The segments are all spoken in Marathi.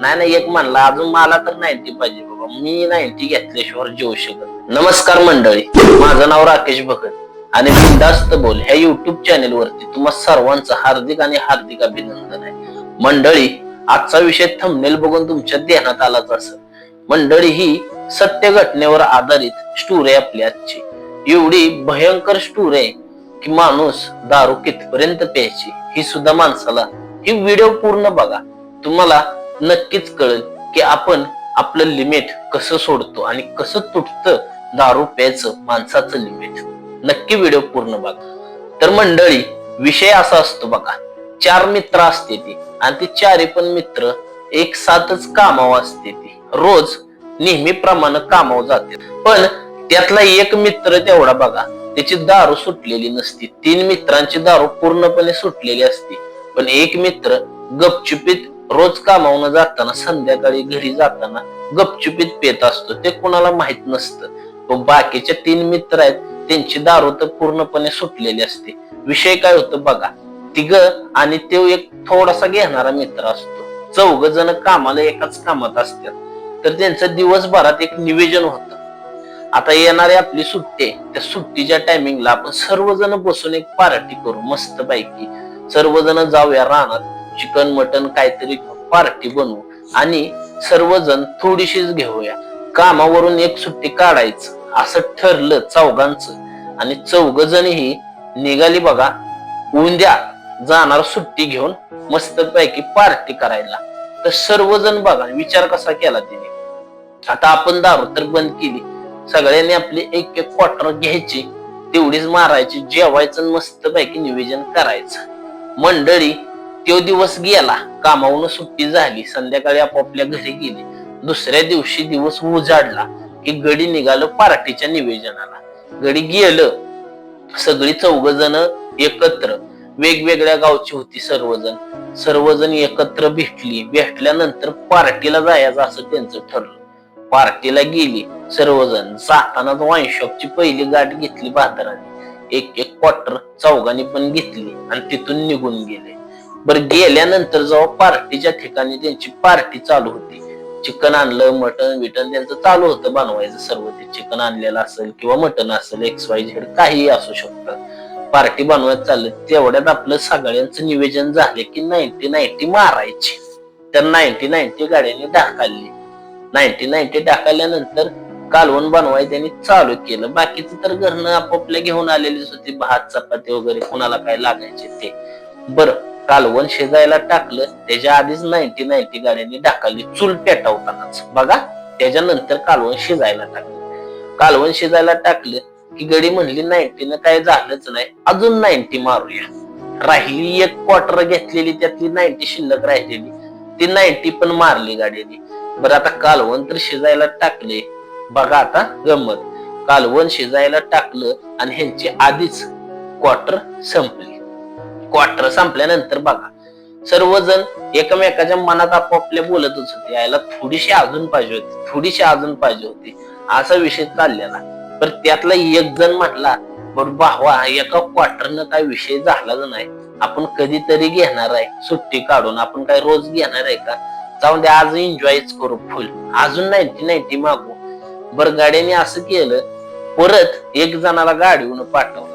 नाही नाही एक म्हणला अजून मला तर 90 पाहिजे बाबा, मी 90 घेतल्याशिवाय जेवू शकत. नमस्कार मंडळी, माझं नाव राकेश भगत आणि बिनधास्त बोल ह्या युट्यूब चॅनेल वरती तुम्हा सर्वांचं हार्दिक आणि हार्दिक अभिनंदन आहे. मंडळी, आजचा विषय थंबनेल बघून तुमच्या ध्यानात आलाच असेल. मंडळी, ही सत्य घटनेवर आधारित स्टोरी आपली आजची. एवढी भयंकर स्टोरी आहे की माणूस दारू कितपर्यंत प्यायची ही सुद्धा माणसाला, ही व्हिडिओ पूर्ण बघा, तुम्हाला नक्कीच कळेल की आपण आपलं लिमिट कसं सोडतो आणि कसं तुटतं दारू प्यायचं माणसाचं लिमिट. नक्की व्हिडिओ पूर्ण बघा. तर मंडळी, विषय असा असतो बघा, 4 मित्र असते ती आणि ती 4 पण मित्र एक साथच कामावर असते ती, रोज नेहमीप्रमाणे कामावर जाते. पण त्यातला एक मित्र तेवढा बघा, त्याची दारू सुटलेली नसती. 3 मित्रांची दारू पूर्णपणे सुटलेली असते, पण एक मित्र गपचुपीत रोज कामावून जाताना संध्याकाळी घरी जाताना गपचुपीत पेत असतो. ते कोणाला माहित नसतं. पण बाकीचे 3 मित्र आहेत त्यांची दारू तर पूर्णपणे सुटलेली असते. विषय काय होतो बघा, तिघ आणि तो एक थोडासा घेणारा मित्र असतो. 4 जण कामाला एकाच कामात असतात. तर त्यांचं दिवसभरात एक नियोजन होतं. आता येणारी आपली सुट्टी, त्या सुट्टीच्या टायमिंगला आपण सर्वजण बसून एक पार्टी करू मस्त पैकी. सर्वजण जाऊया रानात, चिकन मटन काहीतरी पार्टी बनवू आणि सर्वजण थोडीशीच घेऊया. कामावरून एक सुट्टी काढायचं असं ठरलं चौघांचं आणि 4 जणही निघाली बघा उद्या जाणार सुट्टी घेऊन मस्त पैकी पार्टी करायला. तर सर्वजण बघा विचार कसा केला तिने, आता आपण दारू तर बंद केली, सगळ्यांनी आपली एक एक क्वार्टर घ्यायची, तेवढीच मारायची, जेवायचं मस्त पैकी नियोजन करायचं. मंडळी, तो दिवस गेला, कामावून सुट्टी झाली, संध्याकाळी आपापल्या घरी गेली. दुसऱ्या दिवशी दिवस उजाडला की गडी निघालं पार्टीच्या नियोजनाला. गडी गेलं, सगळी 4 जण एकत्र, वेगवेगळ्या गावची होती सर्वजण एकत्र भेटल्यानंतर पार्टीला जायचं असं त्यांचं ठरलं. पार्टीला गेली सर्वजण. जाताना वाईन शॉपची पहिली गाठ घेतली बाजाराने, एक एक क्वार्टर चौघांनी पण घेतली आणि तिथून निघून गेले. बरं, गेल्यानंतर जेव्हा पार्टीच्या ठिकाणी त्यांची पार्टी चालू होती, चिकन आणलं, मटन बिटन त्यांचं चालू होतं बनवायचं. सर्व ते चिकन आणलेलं असेल किंवा मटन असेल, XYZ काही असू शकतं, पार्टी बनवायचं चाललं. तेवढ्यात आपलं सगळ्यांचं नियोजन झाले की 90 मारायची. तर 90 गाड्यांनी ढाकालली. 90 ढाकल्यानंतर कालवण बनवाय त्यांनी चालू केलं. बाकीचं तर घरनं आपापल्या घेऊन आलेलीच होती, भात चपाती वगैरे कोणाला काय लागायचे ते. बरं, कालवण शिजायला टाकलं, त्याच्या आधीच 90 गाड्यांनी ढाकली चूल पेटवतानाच बघा. त्याच्यानंतर कालवण शिजायला टाकलं की गडी म्हणली 90 काय झालंच नाही, अजून 90 मारूया. राहिली एक क्वार्टर घेतलेली, त्यातली 90 शिल्लक राहिलेली, ती 90 पण मारली गाडीने. बरं, आता कालवण तर शिजायला टाकले बघा. आता गंमत, कालवण शिजायला टाकलं आणि ह्यांची आधीच क्वार्टर संपली. क्वार्टर संपल्यानंतर बघा सर्वजण एकमेकाच्या मनात आपापल्या बोलतच होते, यायला थोडीशी अजून पाहिजे होती असा विषय चाललेला. पण त्यातला एक जण म्हटला, बरं भावा, एका क्वार्टरनं काय विषय झालाच नाही, आपण कधीतरी घेणार आहे सुट्टी काढून, आपण काय रोज घेणार आहे का, जाऊन दे आज एन्जॉयच करू फुल, अजून 90 मागू. बरं, गाड्याने असं केलं, परत एक जणाला गाडीवरून पाठवलं,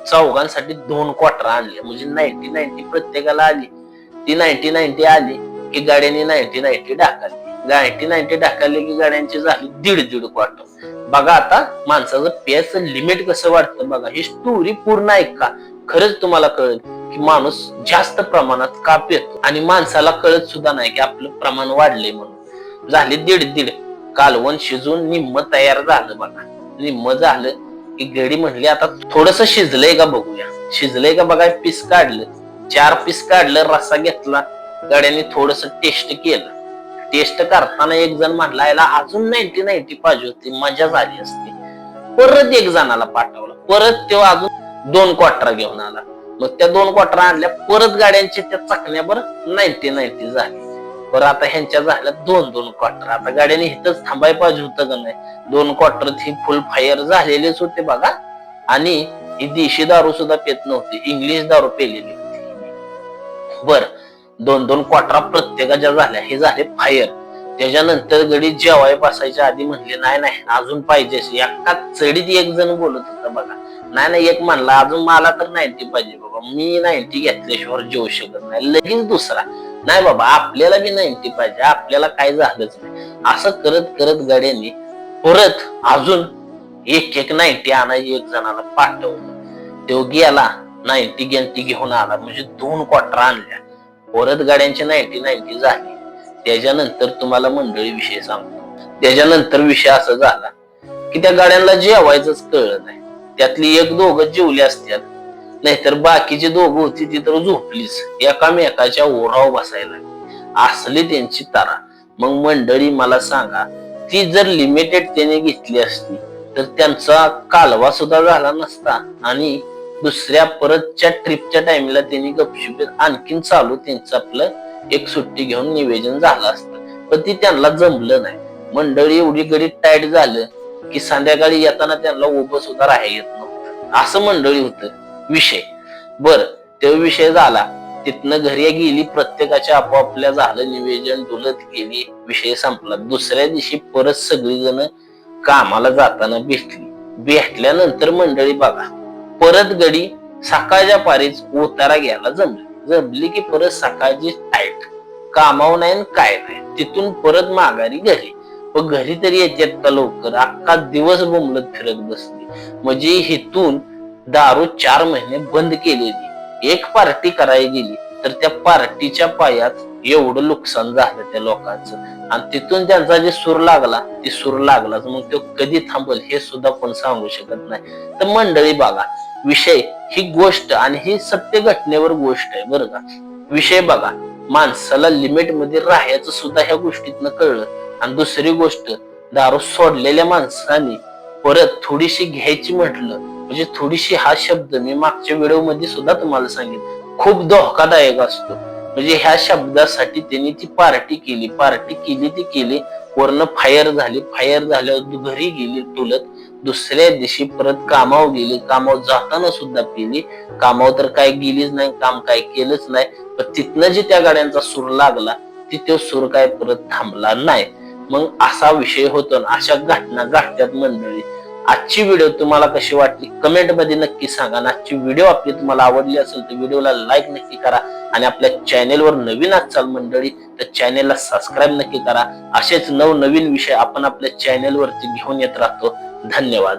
चौघांसाठी 2 क्वार्टर आणले, म्हणजे 90 प्रत्येकाला आली. ती 90 आली की गाड्याने 90 ढाकलली की गाड्यांची झाली 1.5 क्वार्टर. बघा आता माणसाचं प्यायचं लिमिट कसं वाढतं बघा. ही स्टोरी पूर्ण ऐका, खरंच तुम्हाला कळेल की माणूस जास्त प्रमाणात का पितो आणि माणसाला कळत सुद्धा नाही की आपलं प्रमाण वाढले म्हणून. झाले 1.5, कालवण शिजून निम्म तयार झालं बघा. निम्म झालं की गडी म्हणली, आता थोडस शिजलंय का बघूया. शिजलंय का बघा, पीस काढलं, 4 पीस काढलं, रस्सा घेतला, गाड्याने थोडस टेस्ट केलं. टेस्ट करताना एक जण म्हटला, याला अजून 90 पाहिजे होती, मजा झाली असती. परत एक जणाला पाठवलं, परत तो अजून 2 क्वार्टर घेऊन आला. मग त्या 2 क्वार्टर आणल्या, परत गाड्यांची त्या चकण्यावर 90 झाली. बरं, आता ह्यांच्या झाल्या 2 क्वार्टर. आता गाड्याने इथंच थांबाय पाहिजे होतं का नाही, 2 क्वार्टर ही फुल फायर झालेलेच होते बघा. आणि ही देशी दारू सुद्धा पेत नव्हती, इंग्लिश दारू पेलेली होती. बर, दोन दोन क्वार्टरा प्रत्येकाच्या झाल्या, हे झाले फायर. त्याच्यानंतर गडी जेवाय बसायच्या आधी म्हणले नाही नाही अजून पाहिजे. एका चढीत एक जण बोलत होता बघा, नाही नाही एक म्हणला अजून मला तर 90 पाहिजे बाबा, मी 90 घेतल्याशिवाय जेवू शकत नाही. लगेच दुसरा, नाही बाबा आपल्याला बी 90 पाहिजे, आपल्याला काय झालंच नाही. असं करत करत गाड्यांनी परत अजून एक 90 आणायची एक जणाला पाठवलं. तो गेला 90 घेऊन आला, म्हणजे 2 क्वार्टर आणल्या. परत गाड्यांची 90 झाली. त्याच्यानंतर तुम्हाला मंडळी विषय सांगतो. त्याच्यानंतर विषय असा झाला की त्या गाड्यांना जेवायचंच कळलं नाही. त्यातली एक दोघं जेवली असतात, नाहीतर बाकीची दोघं होती ती तर झोपलीच, एकामेकाच्या ओढाव बसायला. असली त्यांची तारा. मग मंडळी मला सांगा, ती जर लिमिटेड त्याने घेतली असती तर त्यांचा कालवा सुद्धा झाला नसता आणि दुसऱ्या परतच्या ट्रिपच्या टाइमला त्यांनी गपशुपीत आणखीन चालू त्यांचं आपलं एक सुट्टी घेऊन निवेदन झालं असतं. पण ती त्यांना जमलं नाही. मंडळी एवढी गडी टाईट झालं की संध्याकाळी येताना त्यांना उभं सुद्धा राहायला येत नव्हतं. असं मंडळी होतं विषय. बर तो विषय झाला, तिथनं घरी गेली, प्रत्येकाच्या आपापल्या झालं निवेदन, डुलत गेली, विषय संपला. दुसऱ्या दिवशी परत सगळी जण कामाला जाताना भेटली. भेटल्यानंतर मंडळी बघा, परत गडी सकाळच्या पारीच उतारा घ्यायला जमली की परत सकाळची टाईट, कामावर नाही काय नाही. तिथून परत माघारी घरी. पण घरी तरी येतात का लवकर? अख्खा दिवस बोंबलत फिरत बसली. म्हणजे हिथून दारू 4 महिने बंद केलेली. एक पार्टी करायला गेली तर त्या पार्टीच्या पायात एवढं नुकसान झालं त्या लोकांचं. आणि तिथून त्यांचा जे सूर लागला ते सूर लागलाच. मग तो कधी थांबल हे सुद्धा कोण सांगू शकत नाही. तर मंडळी बघा, विषय ही गोष्ट आणि ही सत्य घटनेवर गोष्ट आहे बरं का. विषय बघा, माणसाला लिमिट मध्ये राहायचं सुद्धा ह्या गोष्टीतनं कळलं. आणि दुसरी गोष्ट, दारू सोडलेल्या माणसाने परत थोडीशी घ्यायची म्हटलं म्हणजे थोडीशी, हा शब्द मी मागच्या व्हिडिओ मध्ये सुद्धा तुम्हाला सांगितलं, खूप धोकादायक असतो. म्हणजे ह्या शब्दासाठी त्यांनी ती पार्टी केली, वरनं फायर झाल्यावर घरी गेली तुलत. दुसऱ्या दिवशी परत कामावर गेली, कामावर जाताना सुद्धा पिली. कामावर तर काय गेलीच नाही, काम काय केलंच नाही. पण तिथनं जे त्या गाड्यांचा सूर लागला तो सूर काय परत थांबला नाही. मग असा विषय होतो. अशा घटना घडतात मंडळी. आजची व्हिडिओ तुम्हाला कशी वाटली कमेंट मध्ये नक्की सांगा. आजची व्हिडिओ आपली तुम्हाला आवडली असेल तर व्हिडिओला लाईक नक्की करा. आणि आपल्या चॅनेलवर नवीन असाल मंडळी तर चॅनेलला सबस्क्राईब नक्की करा. असेच नवनवीन विषय आपण आपल्या चॅनेलवरती घेऊन येत राहतो. धन्यवाद.